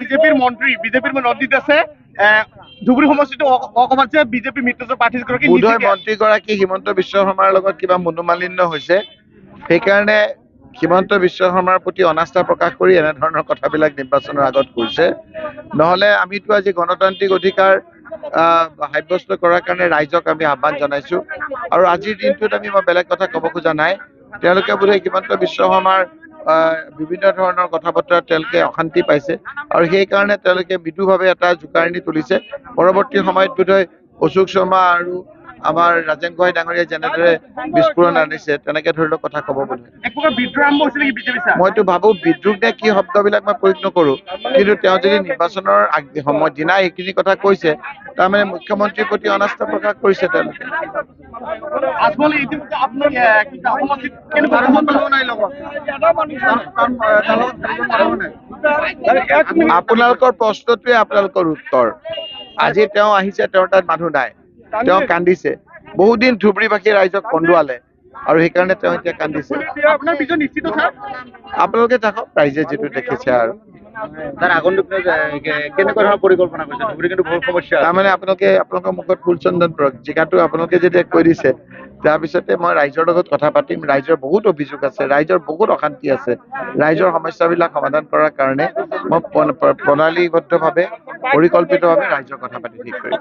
বিজেপিৰ মন্ত্ৰীত আছে ধুবুৰী সমষ্টিটো অকমান যে বিজেপি মিত্ৰজোঁট প্ৰাৰ্থী বোধহয় মন্ত্ৰীগৰাকী হিমন্ত বিশ্ব শৰ্মাৰ লগত কিবা মনোমালিন্য হৈছে, সেইকাৰণে হিমন্ত বিশ্ব শৰ্মাৰ প্ৰতি অনাস্থা প্ৰকাশ কৰি এনেধৰণৰ কথাবিলাক নিৰ্বাচনৰ আগত কৈছে। নহ'লে আমিতো আজি গণতান্ত্ৰিক অধিকাৰ সাব্যস্ত কৰাৰ কাৰণে ৰাইজক আমি আহ্বান জনাইছো, আৰু আজিৰ দিনটোত মই বেলেগ কথা ক'ব খোজা নাই। তেওঁলোকে বোধহয় হিমন্ত বিশ্ব শৰ্মাৰ বিভিন্ন ধৰণৰ কথা বতৰা তেওঁলোকে অশান্তি পাইছে, আৰু সেইকাৰণে তেওঁলোকে মৃদুভাৱে এটা জোকাৰণি তুলিছে। পৰৱৰ্তী সময়ত বোধহয় অশোক শৰ্মা আৰু আমাৰ ৰাজেন গোহাঁই ডাঙৰীয়াই যেনেদৰে বিস্ফোৰণ আনিছে তেনেকে ধৰি লওক কথা ক'ব বোধহয়। মইতো ভাবো বিদ্ৰোহ নে কি শব্দবিলাক মই প্ৰয়োগ নকৰো, কিন্তু তেওঁ যদি নিৰ্বাচনৰ সময় দিনা এইখিনি কথা কৈছে, তাৰমানে মুখ্যমন্ত্ৰীৰ প্ৰতি অনাস্থা প্ৰকাশ কৰিছে তেওঁলোকে। আপোনালোকৰ প্ৰশ্নটোৱে আপোনালোকৰ উত্তৰ। আজি তেওঁ আহিছে, তেওঁৰ তাত মানুহ নাই, তেওঁ কান্দিছে। বহুদিন ধুবুৰীবাসী ৰাইজক কন্দুৱালে, আৰু সেইকাৰণে তেওঁ এতিয়া কান্দিছে। আপোনালোকে থাকক, ৰাইজে যিটো দেখিছে আৰু। তাৰমানে আপোনালোকৰ মুখত ফুলচন্দন পৰক, জিকাটো আপোনালোকে যেতিয়া কৈ দিছে, তাৰপিছতে মই ৰাইজৰ লগত কথা পাতিম। ৰাইজৰ বহুত অভিযোগ আছে, ৰাইজৰ বহুত অশান্তি আছে। ৰাইজৰ সমস্যাবিলাক সমাধান কৰাৰ কাৰণে মই প্ৰণালীবদ্ধভাৱে পৰিকল্পিতভাৱে ৰাইজৰ কথা পাতি ঠিক কৰিম।